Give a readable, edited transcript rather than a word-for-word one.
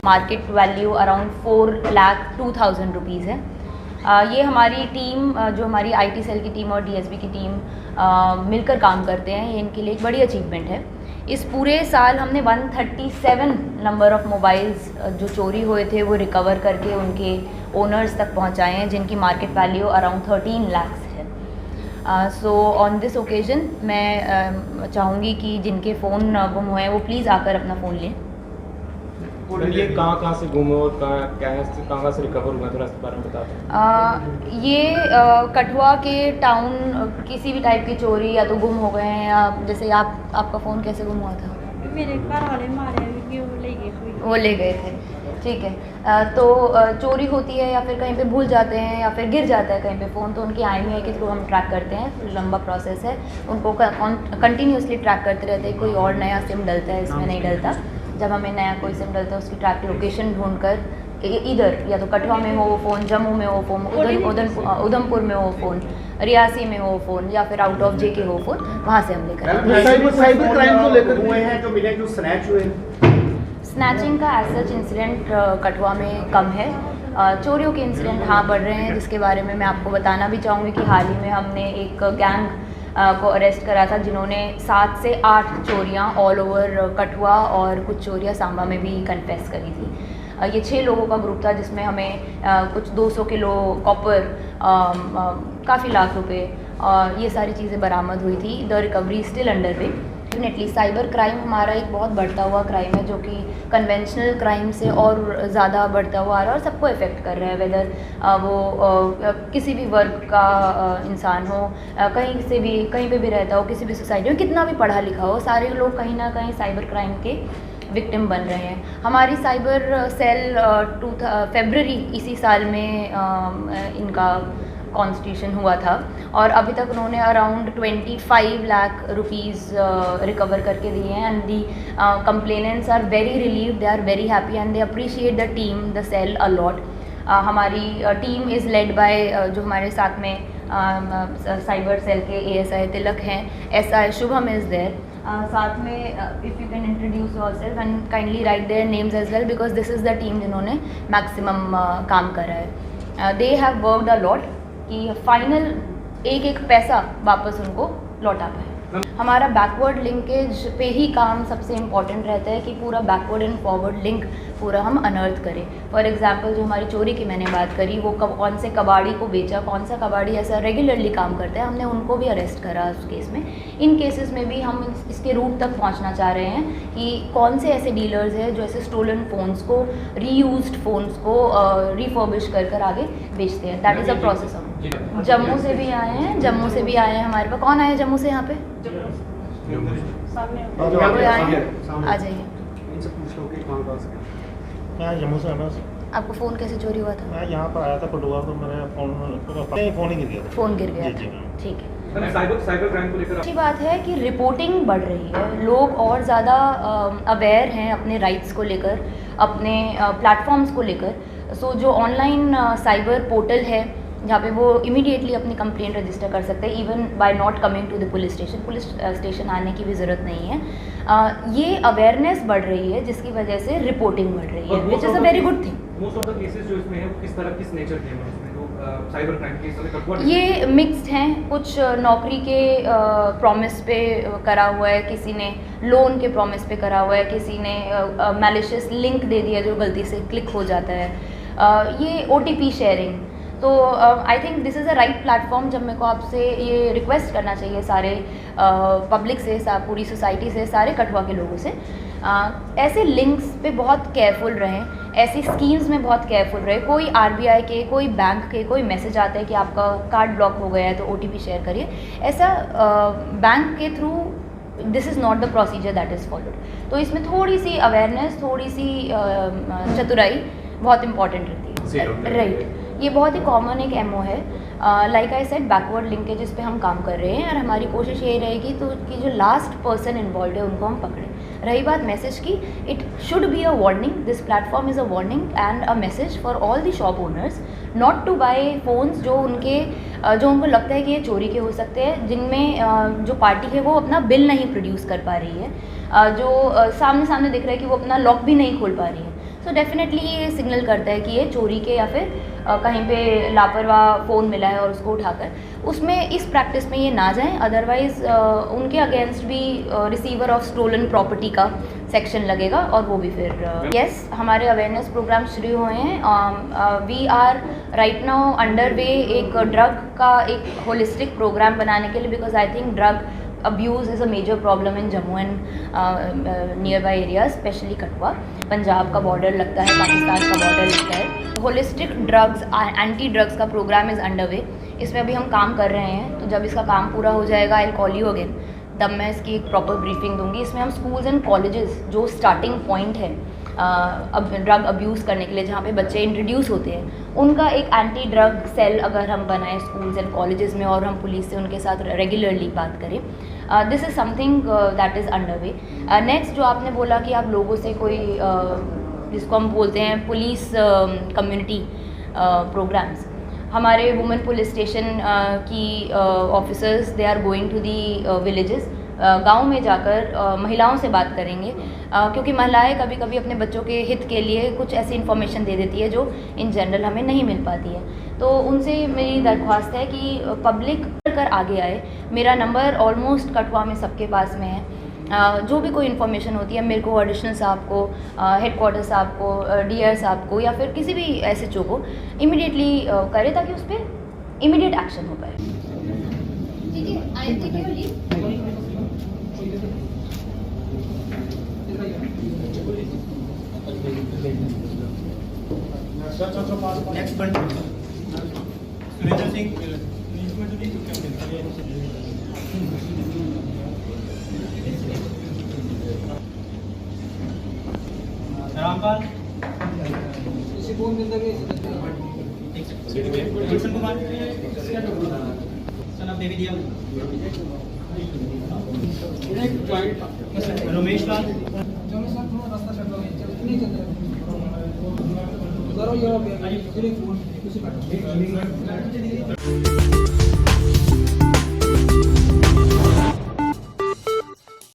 Market value around 4,02,000 rupees है। ये हमारी टीम जो हमारी आईटी सेल की टीम और डीएसबी की टीम मिलकर काम करते हैं, ये इनके लिए एक बड़ी अचीवमेंट है। इस पूरे साल हमने 137 नंबर ऑफ़ मोबाइल्स जो चोरी हुए थे वो रिकवर करके उनके ओनर्स तक पहुंचाए हैं, जिनकी मार्केट वैल्यू अराउंड 13 लाख है। सो ऑन दिस ओकेजन मैं चाहूँगी कि जिनके फ़ोन गुम हुए हैं वो प्लीज़ आकर अपना फ़ोन लें। ये कहाँ से गुम हो और कहाँ से रिकवर हुआ, थोड़ा इस बारे में बता दें। ये कठुआ के टाउन किसी भी टाइप की चोरी या तो गुम हो गए हैं, या जैसे आपका फ़ोन कैसे गुम हुआ था? मेरे घर वाले मारे कि वो ले गए थे। ठीक है, तो चोरी होती है या फिर कहीं पे भूल जाते हैं या फिर गिर जाता है कहीं पे फ़ोन, तो उनकी IMEI के थ्रू हम ट्रैक करते हैं। लंबा प्रोसेस है, उनको कंटिन्यूसली ट्रैक करते रहते हैं। कोई और नया सिम डलता है, इसमें नहीं डलता। जब हमें नया कोई सिम डलता है उसकी ट्रैक लोकेशन ढूंढकर इधर या तो कठुआ में हो वो फ़ोन, जम्मू में हो फ़ोन, उधमपुर में हो फ़ोन, रियासी में हो फ़ोन, या फिर आउट ऑफ जेके हो फ़ोन, वहाँ से हम लेकर साइबर क्राइम को लेकर हुए हैं जो मिले, जो स्नैच हुए। स्नैचिंग का एज सच इंसिडेंट कठुआ में कम है। चोरियों के इंसिडेंट हाँ बढ़ रहे हैं, जिसके बारे में मैं आपको बताना भी चाहूँगी कि हाल ही में हमने एक गैंग को अरेस्ट करा था, जिन्होंने 7 से 8 चोरियाँ ऑल ओवर कठुआ और कुछ चोरियाँ सांबा में भी कन्फेस करी थी। ये 6 लोगों का ग्रुप था, जिसमें हमें कुछ 200 किलो कॉपर, काफ़ी लाख रुपए, ये सारी चीज़ें बरामद हुई थी। The recovery still under way. Definitely cyber crime हमारा एक बहुत बढ़ता हुआ क्राइम है, जो कि कन्वेंशनल क्राइम से और ज़्यादा बढ़ता हुआ आ रहा है और सबको इफ़ेक्ट कर रहा है, वेदर वो किसी भी वर्ग का इंसान हो, कहीं पे भी रहता हो, किसी भी सोसाइटी में कितना भी पढ़ा लिखा हो, सारे लोग कहीं ना कहीं साइबर क्राइम के विक्टिम बन रहे हैं। हमारी साइबर सेल फरवरी इसी साल में इनका कॉन्स्टिट्यूशन हुआ था, और अभी तक उन्होंने अराउंड 25 लाख रुपीज़ रिकवर करके दिए हैं। And the complainants are very relieved, they are very happy and they appreciate the team, the cell a lot. हमारी टीम इज़ लेड बाय जो हमारे साथ में साइबर सेल के ASI तिलक हैं, SI शुभम इज़ देयर। साथ में if you can introduce yourself and kindly write their names as well, because this is the team जिन्होंने मैक्सिमम काम करा है। They have worked a lot कि फाइनल एक पैसा वापस उनको लौटा पाए। हमारा बैकवर्ड लिंकेज पे ही काम सबसे इम्पॉर्टेंट रहता है कि पूरा बैकवर्ड एंड फॉरवर्ड लिंक पूरा हम अनर्थ करें। फॉर एग्जांपल जो हमारी चोरी की मैंने बात करी, वो कौन से कबाड़ी को बेचा, कौन सा कबाड़ी ऐसा रेगुलरली काम करता है, हमने उनको भी अरेस्ट करा उस केस में। इन केसेस में भी हम इसके रूट तक पहुंचना चाह रहे हैं कि कौन से ऐसे डीलर्स हैं जो ऐसे स्टोलन फ़ोन्स को, रीयूज्ड फ़ोन्स को रिफर्बिश कर आगे बेचते हैं। That is a process. हम जम्मू से भी आए हैं, हमारे पास। कौन आए जम्मू से यहाँ पे? आ जाइए। जम्मू से बस। आपको फ़ोन कैसे चोरी हुआ था? मैं यहाँ पर आया था कठुआ, तो मेरा फ़ोन ही गिर गया था। फ़ोन गिर गया जी, था, ठीक है। साइबर क्राइम को लेकर अच्छी बात है कि रिपोर्टिंग बढ़ रही है, लोग और ज़्यादा अवेयर हैं अपने राइट्स को लेकर, अपने प्लेटफॉर्म्स को लेकर। सो जो ऑनलाइन साइबर पोर्टल है जहाँ पे वो इमीडिएटली अपनी कंप्लेंट रजिस्टर कर सकते हैं, even by not coming to the police station आने की भी ज़रूरत नहीं है। ये अवेयरनेस बढ़ रही है, जिसकी वजह से रिपोर्टिंग बढ़ रही है, which is a very good thing. Most of the cases जो इसमें है किस तरह किस नेचर के हैं इसमें जो साइबर क्राइम केस? ये मिक्स्ड हैं। कुछ नौकरी के प्रॉमिस पे करा हुआ है, किसी ने लोन के प्रॉमिस पे करा हुआ है, किसी ने मैलिशियस लिंक दे दिया जो गलती से क्लिक हो जाता है। ये OTP शेयरिंग। तो I think this is a right platform जब मेरे को आपसे ये रिक्वेस्ट करना चाहिए सारे पब्लिक से, पूरी सोसाइटी से, सारे कठुआ के लोगों से, ऐसे लिंक्स पे बहुत केयरफुल रहें, ऐसी स्कीम्स में बहुत केयरफुल रहे। कोई RBI के, कोई बैंक के कोई मैसेज आता है कि आपका कार्ड ब्लॉक हो गया है तो OTP शेयर करिए, ऐसा बैंक के through this is not the procedure that is followed. तो इसमें थोड़ी सी अवेयरनेस, थोड़ी सी चतुराई बहुत इंपॉर्टेंट रहती है। राइट। ये बहुत ही कॉमन एक एमओ है। Like I said, backward linkages पे हम काम कर रहे हैं और हमारी कोशिश यही रहेगी तो कि जो लास्ट पर्सन इन्वॉल्व है उनको हम पकड़ें। रही बात मैसेज की, it should be a warning, this platform is a warning and a message for all the shop owners not to buy phones जो उनको लगता है कि ये चोरी के हो सकते हैं, जिनमें जो पार्टी है वो अपना बिल नहीं प्रोड्यूस कर पा रही है, जो सामने दिख रहा है कि वो अपना लॉक भी नहीं खोल पा रही है। सो डेफिनेटली ये सिग्नल करता है कि ये चोरी के या फिर कहीं पे लापरवाह फ़ोन मिला है और उसको उठाकर उसमें इस प्रैक्टिस में ये ना जाएं। अदरवाइज़ उनके अगेंस्ट भी रिसीवर ऑफ स्टोलन प्रॉपर्टी का सेक्शन लगेगा और वो भी फिर यस हमारे अवेयरनेस प्रोग्राम शुरू हुए हैं। We are right now under way एक ड्रग का एक होलिस्टिक प्रोग्राम बनाने के लिए, because I think drug abuse is a major problem in Jammu and nearby areas, specially Kathua. Punjab का बॉर्डर लगता है, पाकिस्तान का बॉर्डर लगता है। होलिस्टिक ड्रग्स एंटी ड्रग्स का प्रोग्राम इज़ अंडर वे, इसमें अभी हम काम कर रहे हैं। तो जब इसका काम पूरा हो जाएगा I will call you again, तब मैं इसकी एक प्रॉपर ब्रीफिंग दूंगी। इसमें हम स्कूल्स एंड कॉलेजेस जो स्टार्टिंग पॉइंट है अब ड्रग अब्यूज़ करने के लिए, जहाँ पे बच्चे इंट्रोड्यूस होते हैं, उनका एक एंटी ड्रग सेल अगर हम बनाएं स्कूल्स एंड कॉलेजेस में और हम पुलिस से उनके साथ रेगुलरली बात करें, this is something that is under way. Next जो आपने बोला कि आप लोगों से कोई जिसको हम बोलते हैं पुलिस कम्युनिटी प्रोग्राम्स, हमारे वुमेन पुलिस स्टेशन की officers they are going to the villages, गाँव में जाकर महिलाओं से बात करेंगे, क्योंकि महिलाएं कभी कभी अपने बच्चों के हित के लिए कुछ ऐसी इन्फॉर्मेशन दे देती है जो इन जनरल हमें नहीं मिल पाती है। तो उनसे मेरी दरख्वास्त है कि पब्लिक कर आगे आए। मेरा नंबर ऑलमोस्ट कठुआ में सबके पास में है। जो भी कोई इन्फॉर्मेशन होती है मेरे को, एडिशनल साहब को, हेडक्वार्टर साहब को, डीआर साहब को या फिर किसी भी एसएचओ को इमीडिएटली करे, ताकि उस पर इमीडिएट एक्शन हो पाए। Next point Surendra Singh Rampal Gulshan Kumar son of Devi दिया रमेश लाल जरा